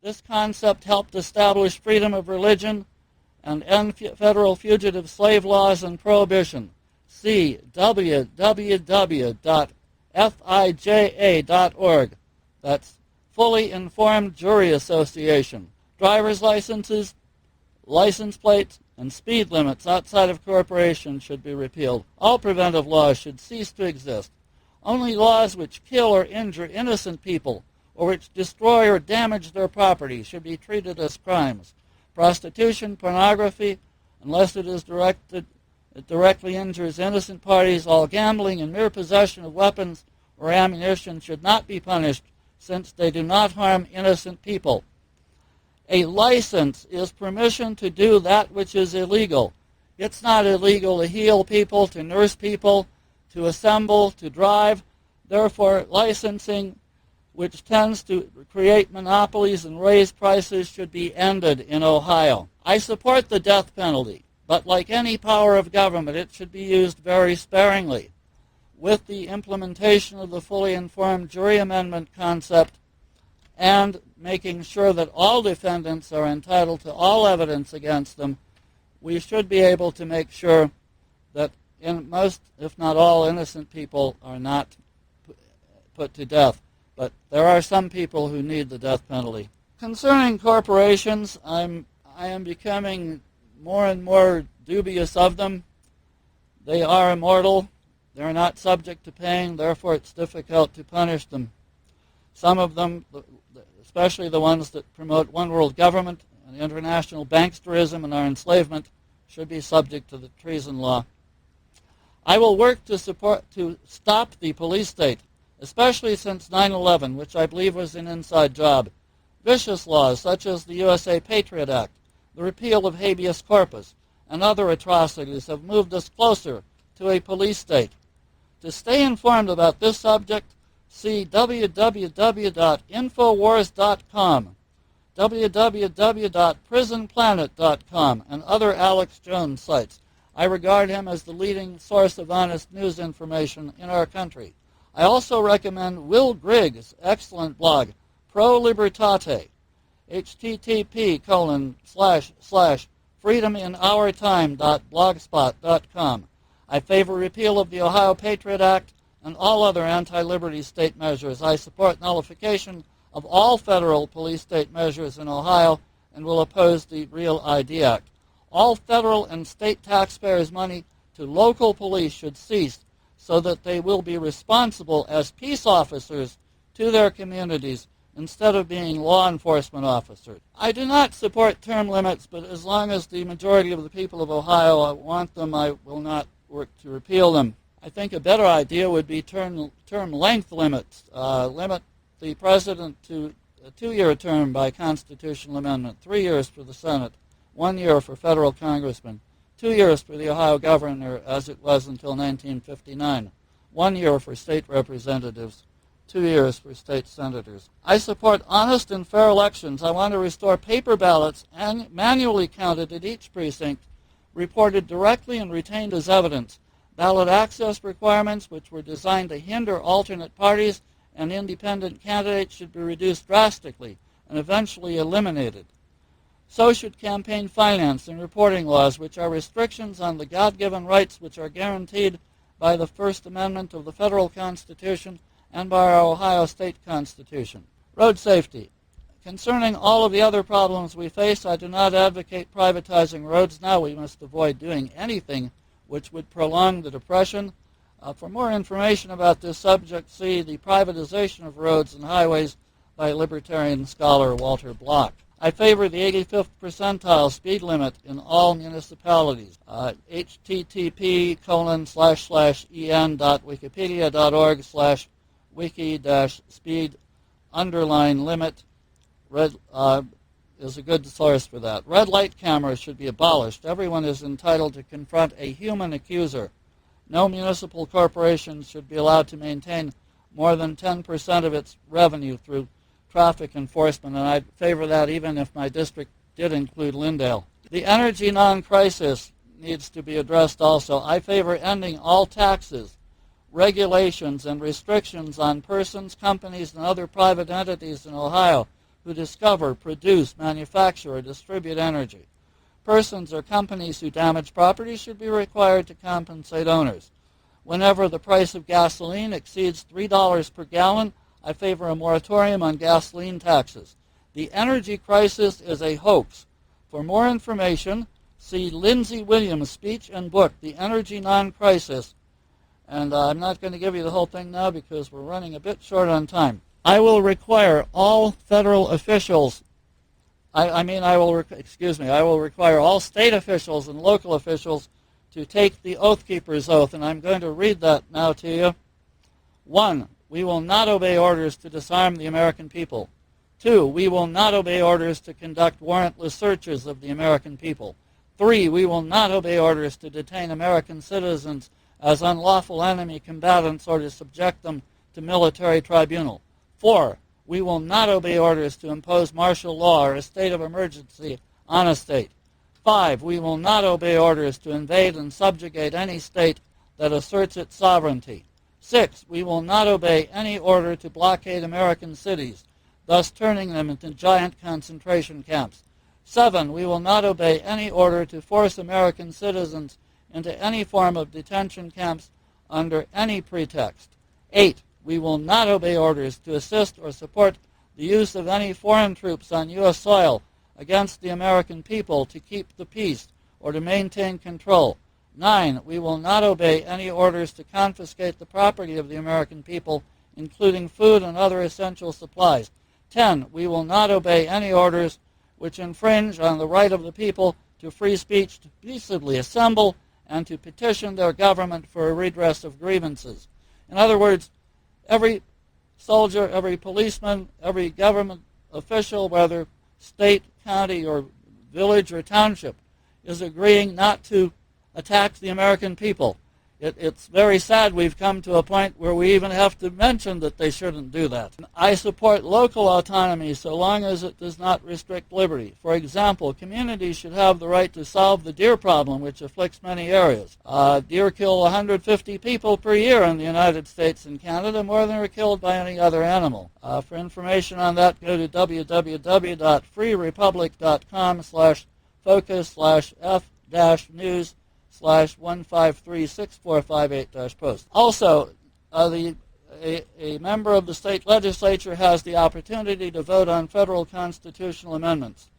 This concept helped establish freedom of religion and end federal fugitive slave laws and prohibition. See www.fija.org. That's Fully Informed Jury Association. Driver's licenses, license plates, and speed limits outside of corporations should be repealed. All preventive laws should cease to exist. Only laws which kill or injure innocent people or which destroy or damage their property should be treated as crimes. Prostitution, pornography, unless it directly injures innocent parties, all gambling and mere possession of weapons or ammunition should not be punished since they do not harm innocent people. A license is permission to do that which is illegal. It's not illegal to heal people, to nurse people, to assemble, to drive. Therefore, licensing, which tends to create monopolies and raise prices, should be ended in Ohio. I support the death penalty, but like any power of government, it should be used very sparingly. With the implementation of the fully informed jury amendment concept and making sure that all defendants are entitled to all evidence against them, we should be able to make sure that in most, if not all, innocent people are not put to death. But there are some people who need the death penalty. Concerning corporations, I am becoming more and more dubious of them. They are immortal. They're not subject to pain. Therefore, it's difficult to punish them. Some of them, especially the ones that promote one world government and international banksterism and our enslavement, should be subject to the treason law. I will work to stop the police state, especially since 9/11, which I believe was an inside job. Vicious laws such as the USA Patriot Act, the repeal of habeas corpus, and other atrocities have moved us closer to a police state. To stay informed about this subject, see www.infowars.com, www.prisonplanet.com, and other Alex Jones sites. I regard him as the leading source of honest news information in our country. I also recommend Will Grigg's excellent blog, Pro Libertate, http://freedominourtime.blogspot.com. I favor repeal of the Ohio Patriot Act and all other anti-liberty state measures. I support nullification of all federal police state measures in Ohio and will oppose the Real ID Act. All federal and state taxpayers' money to local police should cease so that they will be responsible as peace officers to their communities instead of being law enforcement officers. I do not support term limits, but as long as the majority of the people of Ohio want them, I will not work to repeal them. I think a better idea would be term length limits. Limit the president to a 2-year term by constitutional amendment, 3 years for the Senate, 1 year for federal congressmen, 2 years for the Ohio governor, as it was until 1959, 1 year for state representatives, 2 years for state senators. I support honest and fair elections. I want to restore paper ballots and manually counted at each precinct, reported directly and retained as evidence. Ballot access requirements, which were designed to hinder alternate parties and independent candidates, should be reduced drastically and eventually eliminated. So should campaign finance and reporting laws, which are restrictions on the God-given rights which are guaranteed by the First Amendment of the Federal Constitution and by our Ohio State Constitution. Road safety. Concerning all of the other problems we face, I do not advocate privatizing roads now. We must avoid doing anything which would prolong the Depression. For more information about this subject, see The Privatization of Roads and Highways by libertarian scholar Walter Block. I favor the 85th percentile speed limit in all municipalities. http://en.wikipedia.org/wiki-speed_limit is a good source for that. Red light cameras should be abolished. Everyone is entitled to confront a human accuser. No municipal corporation should be allowed to maintain more than 10% of its revenue through traffic enforcement, and I'd favor that even if my district did include Lindale. The energy non-crisis needs to be addressed also. I favor ending all taxes, regulations, and restrictions on persons, companies, and other private entities in Ohio who discover, produce, manufacture, or distribute energy. Persons or companies who damage property should be required to compensate owners. Whenever the price of gasoline exceeds $3 per gallon, I favor a moratorium on gasoline taxes. The energy crisis is a hoax. For more information, see Lindsey Williams' speech and book, The Energy Non-Crisis. And I'm not going to give you the whole thing now because we're running a bit short on time. I will require all federal officials, I will require all state officials and local officials to take the Oath Keeper's oath, and I'm going to read that now to you. 1. We will not obey orders to disarm the American people. 2. We will not obey orders to conduct warrantless searches of the American people. 3. We will not obey orders to detain American citizens as unlawful enemy combatants or to subject them to military tribunal. 4. We will not obey orders to impose martial law or a state of emergency on a state. 5. We will not obey orders to invade and subjugate any state that asserts its sovereignty. 6. We will not obey any order to blockade American cities, thus turning them into giant concentration camps. 7. We will not obey any order to force American citizens into any form of detention camps under any pretext. 8. We will not obey orders to assist or support the use of any foreign troops on U.S. soil against the American people to keep the peace or to maintain control. 9. We will not obey any orders to confiscate the property of the American people, including food and other essential supplies. 10. We will not obey any orders which infringe on the right of the people to free speech, to peaceably assemble, and to petition their government for a redress of grievances. In other words, every soldier, every policeman, every government official, whether state, county, or village or township, is agreeing not to attack the American people. It's very sad we've come to a point where we even have to mention that they shouldn't do that. I support local autonomy so long as it does not restrict liberty. For example, communities should have the right to solve the deer problem, which afflicts many areas. Deer kill 150 people per year in the United States and Canada, more than are killed by any other animal. For information on that, go to www.freerepublic.com/focus/f-news/1536458-post. Also, a member of the state legislature has the opportunity to vote on federal constitutional amendments.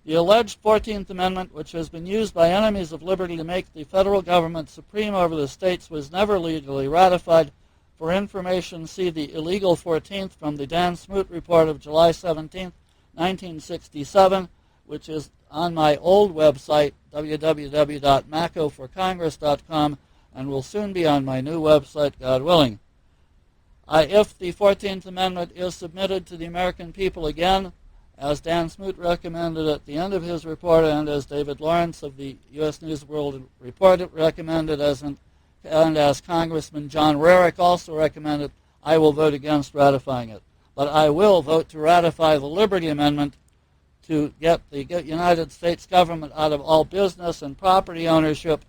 The alleged 14th Amendment, which has been used by enemies of liberty to make the federal government supreme over the states, was never legally ratified. For information, see the illegal 14th from the Dan Smoot report of July 17, 1967, which is on my old website, www.mackoforcongress.com, and will soon be on my new website, God willing. If the 14th Amendment is submitted to the American people again, as Dan Smoot recommended at the end of his report, and as David Lawrence of the U.S. News World Report recommended, and as Congressman John Rarick also recommended, I will vote against ratifying it. But I will vote to ratify the Liberty Amendment to get the United States government out of all business and property ownership,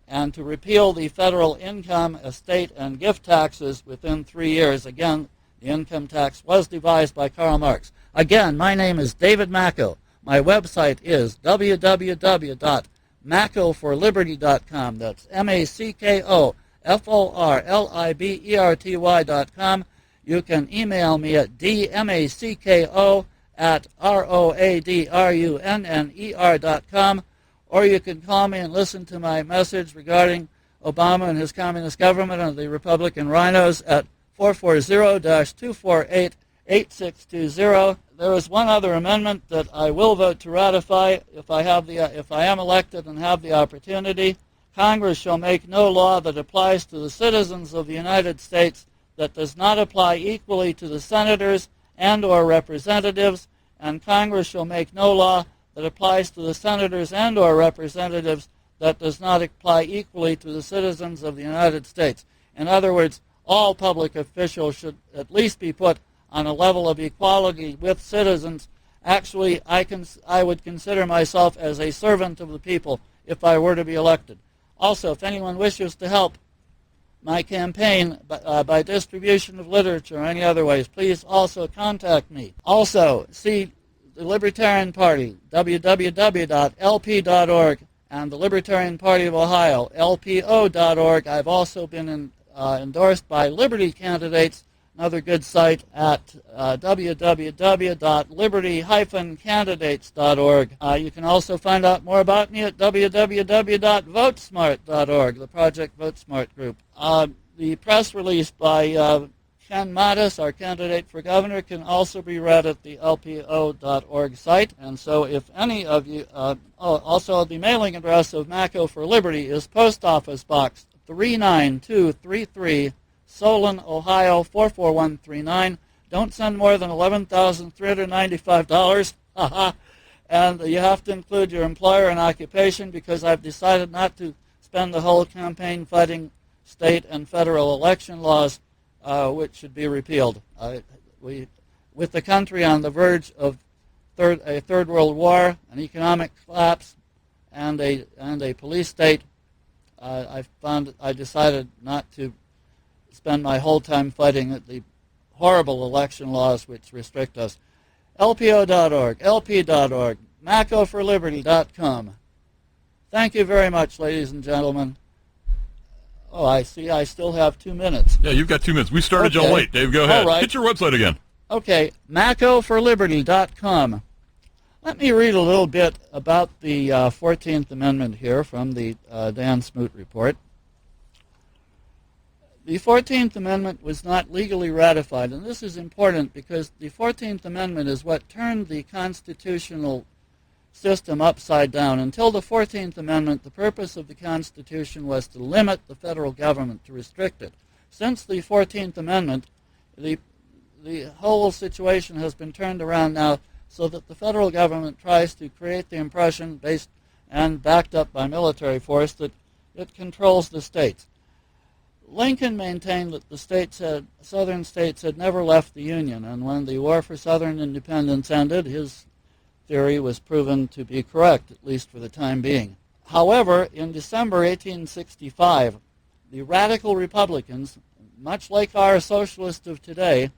and to repeal the federal income, estate, and gift taxes within 3 years. Again, the income tax was devised by Karl Marx. Again, my name is David Macko. My website is www.mackoforliberty.com. That's MACKOFORLIBERTY.com. You can email me at dmacko@ROADRUNNER.com, or you can call me and listen to my message regarding Obama and his communist government and the Republican rhinos at 440-248-8620. There is one other amendment that I will vote to ratify if I am elected and have the opportunity. Congress shall make no law that applies to the citizens of the United States that does not apply equally to the senators and or representatives, and Congress shall make no law that applies to the senators and or representatives that does not apply equally to the citizens of the United States. In other words, all public officials should at least be put on a level of equality with citizens. Actually, I would consider myself as a servant of the people if I were to be elected. Also, if anyone wishes to help my campaign by distribution of literature or any other ways, please also contact me. Also, see the Libertarian Party, www.lp.org, and the Libertarian Party of Ohio, lpo.org. I've also been endorsed by Liberty candidates, another good site, at www.liberty-candidates.org. You can also find out more about me at www.votesmart.org, the Project VoteSmart group. The press release by Ken Mattis, our candidate for governor, can also be read at the lpo.org site. And so if any of you, also the mailing address of Macko for Liberty is Post Office Box 39233, Solon, Ohio 44139. Don't send more than $11,395. And you have to include your employer and occupation, because I've decided not to spend the whole campaign fighting state and federal election laws, which should be repealed. With the country on the verge of a third world war, an economic collapse, and a police state, I decided not to spend my whole time fighting the horrible election laws which restrict us. LPO.org, LP.org, MackoForLiberty.com. Thank you very much, ladies and gentlemen. Oh, I see I still have 2 minutes. Yeah, you've got 2 minutes. We started you late. Dave, go ahead. All right. Hit your website again. Okay, MackoForLiberty.com. Let me read a little bit about the 14th Amendment here from the Dan Smoot report. The 14th Amendment was not legally ratified, and this is important because the 14th Amendment is what turned the constitutional system upside down. Until the 14th Amendment, the purpose of the Constitution was to limit the federal government, to restrict it. Since the 14th Amendment, the whole situation has been turned around now so that the federal government tries to create the impression, based and backed up by military force, that it controls the states. Lincoln maintained that the southern states had never left the Union, and when the War for Southern Independence ended, his theory was proven to be correct, at least for the time being. However, in December 1865, the radical Republicans, much like our socialists of today,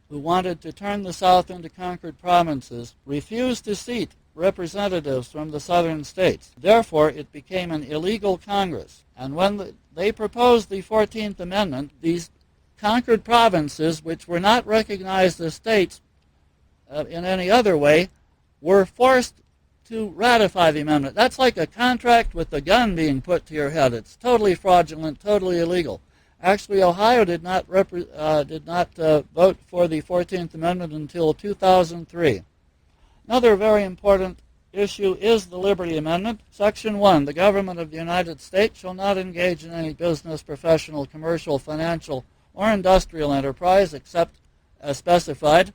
who wanted to turn the South into conquered provinces, refused to seat representatives from the southern states. Therefore, it became an illegal Congress. And when they proposed the 14th Amendment, these conquered provinces, which were not recognized as states in any other way, were forced to ratify the amendment. That's like a contract with a gun being put to your head. It's totally fraudulent, totally illegal. Actually, Ohio did not vote for the 14th Amendment until 2003. Another very important issue is the Liberty Amendment. Section 1, the government of the United States shall not engage in any business, professional, commercial, financial, or industrial enterprise except as specified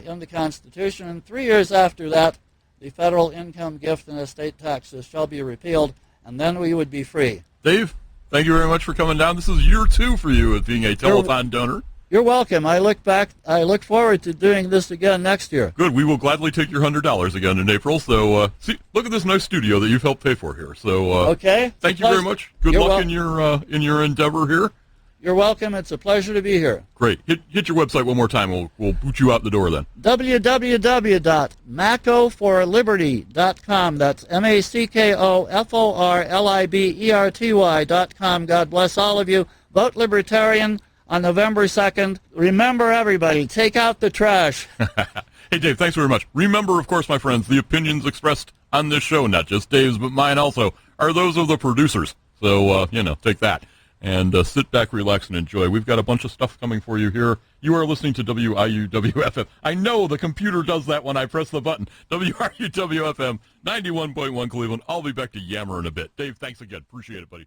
in the Constitution. And 3 years after that, the federal income, gift, and estate taxes shall be repealed, and then we would be free. Dave, thank you very much for coming down. This is year 2 for you as being a telethon donor. You're welcome. I look forward to doing this again next year. Good. We will gladly take your $100 again in April. So, see, look at this nice studio that you've helped pay for here. So, okay. Thank you very much. Good luck in your endeavor here. You're welcome. It's a pleasure to be here. Great. Hit your website one more time. We'll boot you out the door then. www.mackoforliberty.com. That's MackoForLiberty.com. God bless all of you. Vote Libertarian on November 2nd. Remember, everybody, take out the trash. Hey, Dave, thanks very much. Remember, of course, my friends, the opinions expressed on this show, not just Dave's but mine also, are those of the producers. So, take that. And sit back, relax, and enjoy. We've got a bunch of stuff coming for you here. You are listening to WRUW FM. I know the computer does that when I press the button. WRUW FM, 91.1 Cleveland. I'll be back to yammer in a bit. Dave, thanks again. Appreciate it, buddy.